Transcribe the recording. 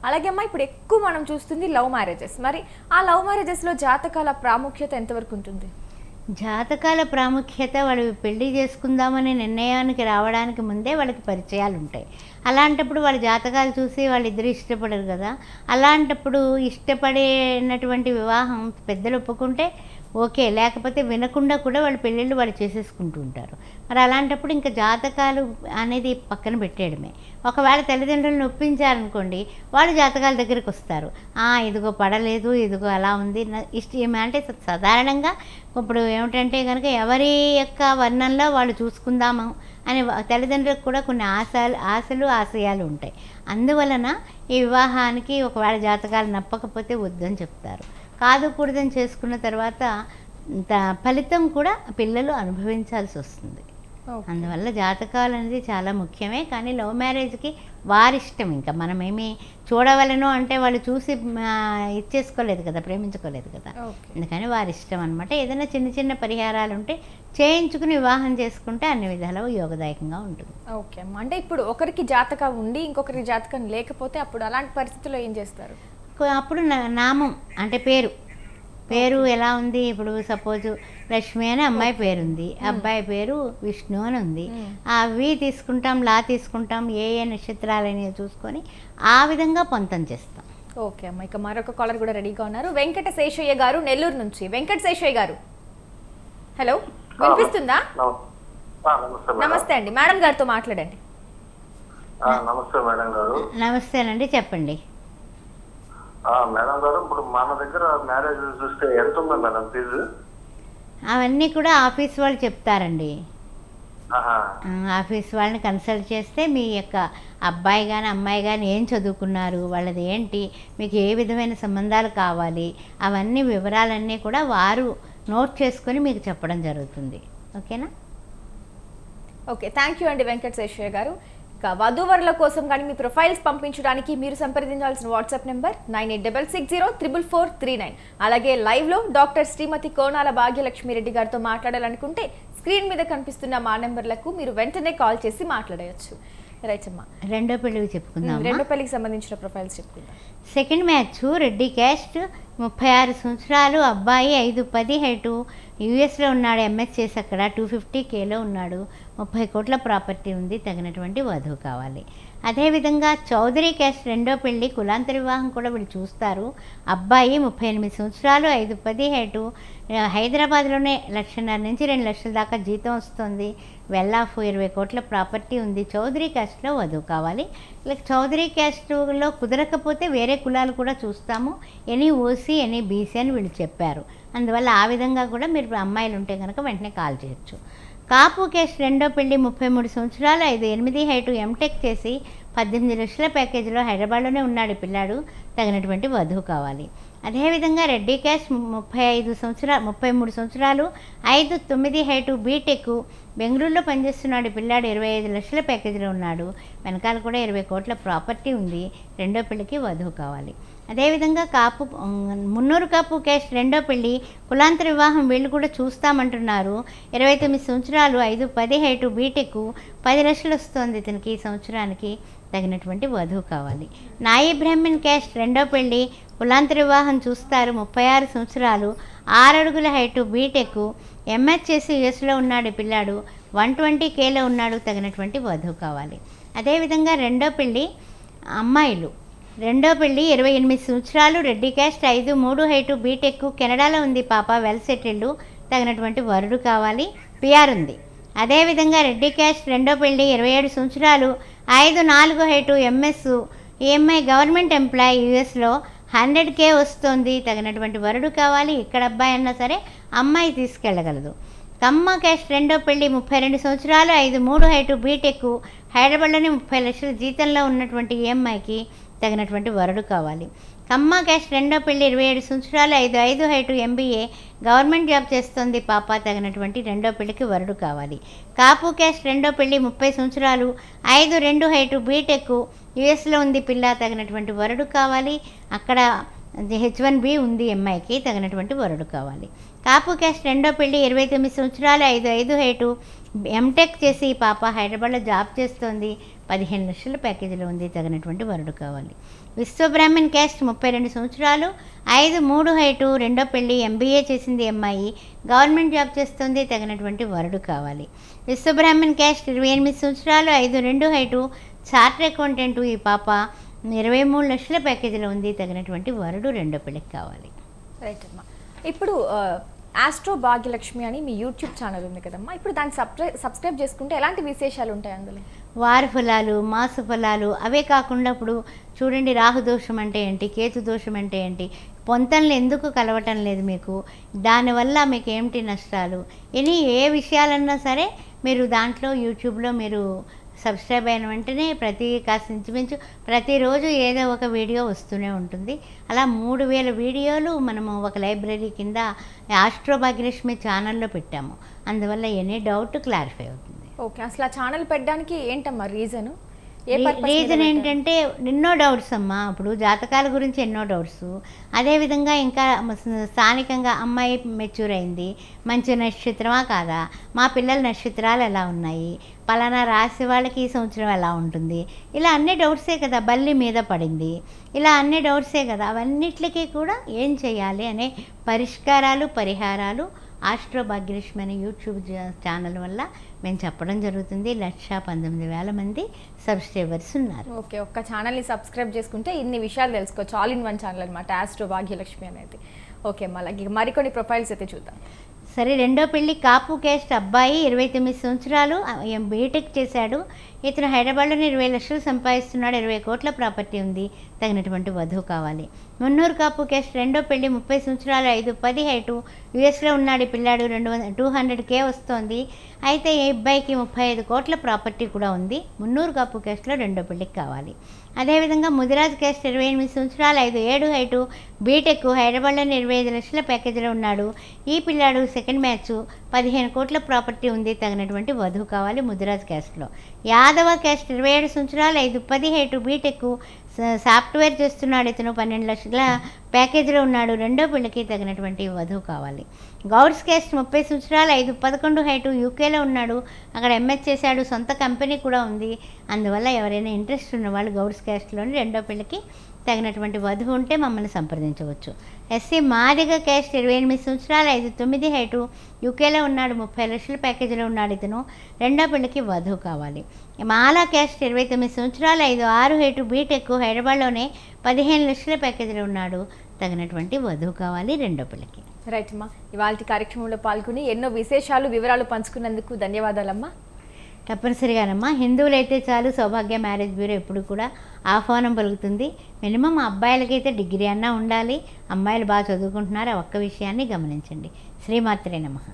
అలాగే అమ్మా ఇప్పుడు ఎక్కువ మనం చూస్తుంది లవ్ మ్యారేజెస్. మరి ఆ లవ్ మ్యారేజెస్లో జాతకాల ప్రాముఖ్యత ఎంతవరకు ఉంటుంది? జాతకాల ప్రాముఖ్యత వాళ్ళు పెళ్లి చేసుకుందామనే నిర్ణయానికి రావడానికి ముందే వాళ్ళకి పరిచయాలు ఉంటాయి. అలాంటప్పుడు వాళ్ళ జాతకాలు చూసి వాళ్ళిద్దరూ ఇష్టపడరు కదా. అలాంటప్పుడు ఇష్టపడినటువంటి వివాహం పెద్దలు ఒప్పుకుంటే ఓకే, లేకపోతే వినకుండా కూడా వాళ్ళ పెళ్ళిళ్ళు వాళ్ళు చేసేసుకుంటూ ఉంటారు. మరి అలాంటప్పుడు ఇంకా జాతకాలు అనేది పక్కన పెట్టేయడమే. ఒకవేళ తల్లిదండ్రులను ఒప్పించారనుకోండి, వాళ్ళు జాతకాల దగ్గరికి వస్తారు. ఇదిగో పడలేదు, ఇదిగో అలా ఉంది ఇష్టం అంటే సాధారణంగా ఇప్పుడు ఏమిటంటే కనుక ఎవరి యొక్క వర్ణంలో వాళ్ళు చూసుకుందాము అని తల్లిదండ్రులకు కూడా కొన్ని ఆశలు ఆశయాలు ఉంటాయి. అందువలన ఈ వివాహానికి ఒకవేళ జాతకాలు నప్పకపోతే వద్దని చెప్తారు. కాదు కూడదని చేసుకున్న తర్వాత ఫలితం కూడా పిల్లలు అనుభవించాల్సి వస్తుంది. అందువల్ల జాతకాలు అనేది చాలా ముఖ్యమే. కానీ లవ్ మ్యారేజ్కి వారిష్టం, ఇంకా మనమేమి చూడవలను అంటే వాళ్ళు చూసి ఇచ్చేసుకోలేదు కదా, ప్రేమించుకోలేదు కదా. అందుకని వారిష్టం అనమాట. ఏదైనా చిన్న చిన్న పరిహారాలు ఉంటే చేయించుకుని వివాహం చేసుకుంటే అన్ని విధాలు యోగదాయకంగా ఉంటుంది. ఓకే అమ్మ. అంటే ఇప్పుడు ఒకరికి జాతకం ఉండి ఇంకొకరికి జాతకం లేకపోతే అప్పుడు అలాంటి పరిస్థితుల్లో ఏం చేస్తారు? అప్పుడు నామం అంటే పేరు ఎలా ఉంది, ఇప్పుడు సపోజ్ లక్ష్మి అని అమ్మాయి పేరుంది, అబ్బాయి పేరు విష్ణు అని ఉంది. వి తీసుకుంటాం, లా తీసుకుంటాం, ఏ నక్షత్రాలని చూసుకొని ఆ విధంగా పొంతం చేస్తాం. ఓకే అమ్మ. ఇక మరొక కాలర్ కూడా రెడీగా ఉన్నారు. వెంకట శేషయ్య గారు నెల్లూరు నుంచి. వెంకట శేషయ్య గారు, హలో, వినిపిస్తుందా? నమస్తే అండి, మేడం గారితో మాట్లాడండి. నమస్తేనండి, చెప్పండి. మేడం గారు, ఇప్పుడు మన దగ్గర మ్యారేజ్ చూస్తే ఎంత ఉందా మేడం ఫీజు? అవన్నీ కూడా ఆఫీస్ వాళ్ళు చెప్తారండి. ఆఫీస్ వాళ్ళని కన్సల్ట్ చేస్తే మీ యొక్క అబ్బాయి కానీ అమ్మాయి కానీ ఏం చదువుకున్నారు, వాళ్ళది ఏంటి, మీకు ఏ విధమైన సంబంధాలు కావాలి, అవన్నీ వివరాలన్నీ కూడా వారు నోట్ చేసుకొని మీకు చెప్పడం జరుగుతుంది. ఓకేనా? ఓకే, థ్యాంక్ యూ అండి వెంకట శేషయ్య గారు. ఇక వధూవరుల కోసం కానీ మీ ప్రొఫైల్స్ పంపించడానికి మీరు సంప్రదించాల్సిన వాట్సాప్ నెంబర్ 9866044439. అలాగే లైవ్లో డాక్టర్ శ్రీమతి కోనాల భాగ్యలక్ష్మి రెడ్డి గారితో మాట్లాడాలనుకుంటే స్క్రీన్ మీద కనిపిస్తున్న మా నెంబర్లకు మీరు వెంటనే కాల్ చేసి మాట్లాడవచ్చు. రైట్ అమ్మా, రెండో పెళ్లికి చెప్పుకుందాం. రెండో పెళ్లికి సంబంధించిన ప్రొఫైల్స్ చెప్పుకుందాం. సెకండ్ మ్యాచ్ రెడ్డి క్యాస్ట్, 36 సంవత్సరాలు, అబ్బాయి 5'10" హైటు, యూఎస్లో ఉన్నాడు, ఎంఎస్ చేసి అక్కడ 250Kలో ఉన్నాడు, 30 కోట్ల ప్రాపర్టీ ఉంది, తగినటువంటి వధువు కావాలి. అదేవిధంగా చౌదరి క్యాస్ట్ రెండో పెళ్లి, కులాంతర వివాహం కూడా వీళ్ళు చూస్తారు. అబ్బాయి 38 సంవత్సరాలు, 5'10" హైటు, హైదరాబాద్లోనే 1.5 నుంచి 2 లక్షల దాకా జీతం వస్తుంది, వెల్లాఫ్ 20 కోట్ల ప్రాపర్టీ ఉంది. చౌదరి క్యాస్ట్లో వధువు కావాలి. ఇలా చౌదరి క్యాస్ట్లో కుదరకపోతే వేరే కులాలు కూడా చూస్తాము, ఎనీ ఓసీ ఎనీ బీసీ అని వీళ్ళు చెప్పారు. అందువల్ల ఆ విధంగా కూడా మీరు అమ్మాయిలు ఉంటే కనుక వెంటనే కాల్ చేయొచ్చు. కాపు కేసు రెండో పెళ్లి, 33 సంవత్సరాలు, 5'8" హైటు, ఎంటెక్ చేసి 18 లక్షల ప్యాకేజీలో హైదరాబాద్లోనే ఉన్నాడు పిల్లాడు, తగినటువంటి వధువు కావాలి. అదేవిధంగా రెడ్డి క్యాష్ 33 సంవత్సరాలు, 5'9" హైటు, బీటెక్, బెంగళూరులో పనిచేస్తున్నాడు పిల్లాడు, 25 లక్షల ప్యాకేజీలో ఉన్నాడు, వెనకాల కూడా 20 కోట్ల ప్రాపర్టీ ఉంది, రెండో పెళ్లికి వధువు కావాలి. అదేవిధంగా మున్నూరు కాపు క్యాష్ రెండో పెళ్లి, కులాంతర వివాహం వీళ్ళు కూడా చూస్తామంటున్నారు, 29 సంవత్సరాలు, 5'10" హైటు, బీటెక్, 10 లక్షలు వస్తుంది ఇతనికి ఈ సంవత్సరానికి, తగినటువంటి వధువు కావాలి. నాయి బ్రాహ్మణ్ క్యాస్ట్ రెండో పెళ్లి, కులాంతర వివాహం చూస్తారు, 36 సంవత్సరాలు, 6 అడుగుల హైటు, బీటెక్, ఎంఎస్ చేసి యూఎస్లో ఉన్నాడు పిల్లాడు, 120Kలో ఉన్నాడు, తగినటువంటి వధువు కావాలి. అదేవిధంగా రెండో పెళ్లి అమ్మాయిలు, రెండో పెళ్లి 28 సంవత్సరాలు, రెడ్డి క్యాస్ట్, 5'3" హైటు, బీటెక్, కెనడాలో ఉంది పాప, వెల్ సెటిల్డ్, తగినటువంటి వరుడు కావాలి, పిఆర్ ఉంది. అదేవిధంగా రెడ్డి క్యాస్ట్ రెండో పెళ్లి 27 సంవత్సరాలు, 5'4" height, MS, EMI, government employee, యూఎస్లో 100K వస్తుంది, తగినటువంటి వరుడు కావాలి. ఇక్కడ అబ్బాయి అన్నా సరే అమ్మాయి తీసుకెళ్ళగలదు. కమ్మ క్యాస్ట్ రెండో పెళ్లి 32 సంవత్సరాలు, 5'3" హైటు, బీటెక్, హైదరాబాద్లోని 30 లక్షల జీతంలో ఉన్నటువంటి ఈఎంఐకి తగినటువంటి వరుడు కావాలి. కమ్మ క్యాస్ట్ రెండో పెళ్లి 27 సంవత్సరాలు, 5'5" హైటు, ఎంబీఏ, గవర్నమెంట్ జాబ్ చేస్తుంది పాప, తగినటువంటి రెండో పెళ్లికి వరుడు కావాలి. కాపు క్యాస్ట్ రెండో పెళ్లి 30 సంవత్సరాలు, 5'2" హైటు, బీటెక్, యూఎస్లో ఉంది పిల్ల, తగినటువంటి వరుడు కావాలి. అక్కడ H1B ఉంది అమ్మాయికి, తగినటువంటి వరుడు కావాలి. కాపు క్యాస్ట్ రెండో పెళ్లి 29 సంవత్సరాలు, 5'5" హైటు, ఎంటెక్ చేసి పాప హైదరాబాద్లో జాబ్ చేస్తోంది, 15 లక్షల ప్యాకేజీలో ఉంది, తగినటువంటి వరుడు కావాలి. విశ్వబ్రాహ్మణ్ క్యాస్ట్ 32 సంవత్సరాలు, 5'3" హైటు, రెండో పెళ్లి, MBA చేసింది అమ్మాయి, గవర్నమెంట్ జాబ్ చేస్తుంది, తగినటువంటి వరుడు కావాలి. విశ్వబ్రాహ్మణ్ క్యాస్ట్ 28 సంవత్సరాలు, 5'2" హైటు, చార్టర్ అకౌంటెంట్ ఈ పాప, 23 లక్షల ప్యాకేజీలో ఉంది, తగినటువంటి వరుడు, రెండో పెళ్లికి కావాలి. రైట్ అమ్మా. ఇప్పుడు ఆస్ట్రో భాగ్యలక్ష్మి అని మీ యూట్యూబ్ ఛానల్ ఉంది కదమ్మా, ఇప్పుడు దాన్ని సబ్స్క్రైబ్ చేసుకుంటే ఎలాంటి విశేషాలు ఉంటాయి అందులో? వార ఫలాలు, మాస ఫలాలు, అవే కాకుండా ఇప్పుడు చూడండి, రాహుదోషం అంటే ఏంటి, కేతు దోషం అంటే ఏంటి, పొంతనలు ఎందుకు కలవటం లేదు మీకు, దానివల్ల మీకు ఏమిటి నష్టాలు, ఏ విషయాలన్నా సరే మీరు దాంట్లో యూట్యూబ్లో మీరు సబ్స్క్రైబ్ అయిన వెంటనే ఇంచుమించు ప్రతిరోజు ఏదో ఒక వీడియో వస్తూనే ఉంటుంది. అలా 3000 వీడియోలు మనము ఒక లైబ్రరీ కింద ఆస్ట్రో భాగ్యలక్ష్మి ఛానల్లో పెట్టాము. అందువల్ల ఎనీ డౌట్ క్లారిఫై అవుతుంది. ఓకే, అసలు ఆ ఛానల్ పెట్టడానికి ఏంటమ్మా రీజను? రీజన్ ఏంటంటే ఎన్నో డౌట్స్ అమ్మా. ఇప్పుడు జాతకాల గురించి ఎన్నో డౌట్స్, అదేవిధంగా ఇంకా స్థానికంగా అమ్మాయి మెచ్యూర్ అయింది, మంచి నక్షత్రమా కాదా, మా పిల్లల నక్షత్రాలు ఎలా ఉన్నాయి, పలానా రాశి వాళ్ళకి ఈ సంవత్సరం ఎలా ఉంటుంది, ఇలా అన్ని డౌట్సే కదా. బల్లి మీద పడింది, ఇలా అన్ని డౌట్సే కదా. అవన్నిటికీ కూడా ఏం చేయాలి అనే పరిష్కారాలు, పరిహారాలు ఆస్ట్రో భాగ్యలక్ష్మి అనే యూట్యూబ్ ఛానల్ వల్ల మేము చెప్పడం జరుగుతుంది. 1,19,000 మంది సబ్స్క్రైబర్స్ ఉన్నారు. ఓకే, ఒక్క ఛానల్ని సబ్స్క్రైబ్ చేసుకుంటే ఇన్ని విషయాలు తెలుసుకోవచ్చు. ఆల్ ఇన్ వన్ ఛానల్ అనమాట ఆస్ట్రో భాగ్యలక్ష్మి అనేది. ఓకే అమ్మా, అలాగే మరికొన్ని ప్రొఫైల్స్ అయితే చూద్దాం. సరే, రెండో పెళ్లి కాపు క్యాస్ట్ అబ్బాయి, 29 సంవత్సరాలు, బీటెక్ చేశాడు. ఇతను హైదరాబాద్లోనే 20 లక్షలు సంపాదిస్తున్నాడు, 20 కోట్ల ప్రాపర్టీ ఉంది, తగినటువంటి వధువు కావాలి. మున్నూరు కాపు క్యాస్ట్ రెండో పెళ్లి, 30 సంవత్సరాలు, 5'10" హైటు, యుఎస్లో ఉన్నాడు పిల్లాడు, 200K వస్తోంది. అయితే ఈ అబ్బాయికి 35 కోట్ల ప్రాపర్టీ కూడా ఉంది. మున్నూరు కాపు క్యాస్ట్లో రెండో పెళ్లికి కావాలి. అదేవిధంగా ముదిరాజ్ క్యాస్ట్ 28 సంవత్సరాలు, 5'7" హైటు, బీటెక్, హైదరాబాద్లోని 25 లక్షల ప్యాకేజీలో ఉన్నాడు. ఈ పిల్లాడు సెకండ్ మ్యాచ్, 15 కోట్ల ప్రాపర్టీ ఉంది, తగినటువంటి వధువు కావాలి ముదిరాజ్ క్యాస్ట్లో. యాదవ క్యాస్ట్ 27 సంవత్సరాలు, 5'10" హైటు, బీటెక్, సాఫ్ట్వేర్ చేస్తున్నాడు. ఇతను 12 లక్షల ప్యాకేజీలో ఉన్నాడు. రెండో పెళ్లికి తగినటువంటి వధువు కావాలి. గౌడ్స్ క్యాస్ట్ 30 సంవత్సరాలు, 5'11" హైటు, యూకేలో ఉన్నాడు, అక్కడ MS చేశాడు, సొంత కంపెనీ కూడా ఉంది. అందువల్ల ఎవరైనా ఇంట్రెస్ట్ ఉన్న వాళ్ళు గౌడ్స్ క్యాస్ట్లోని రెండో పెళ్లికి తగినటువంటి వధువు ఉంటే మమ్మల్ని సంప్రదించవచ్చు. SC మాదిగ క్యాస్ట్ 28 సంవత్సరాలు, 5'9" హైటు, యూకేలో ఉన్నాడు, 30 లక్షల ప్యాకేజీలో ఉన్నాడు. ఇతను రెండో పెళ్లికి వధువు కావాలి. మాలా క్యాస్ట్ 29 సంవత్సరాలు, 5'6" హైటు, బీటెక్, హైదరాబాద్లోనే 15 లక్షల ప్యాకేజీలో ఉన్నాడు, తగినటువంటి వధువు కావాలి రెండో పెళ్లికి. రైట్ అమ్మా, ఇవాళ కార్యక్రమంలో పాల్గొని ఎన్నో విశేషాలు, వివరాలు పంచుకున్నందుకు ధన్యవాదాలమ్మా. తప్పనిసరిగానమ్మా, హిందువులైతే చాలు సౌభాగ్య మ్యారేజ్ బ్యూరో ఎప్పుడు కూడా ఆహ్వానం పలుకుతుంది. మినిమం అబ్బాయిలకైతే డిగ్రీ అన్నా ఉండాలి. అమ్మాయిలు బాగా చదువుకుంటున్నారు, ఆ ఒక్క విషయాన్ని గమనించండి. శ్రీమాత్రే నమః.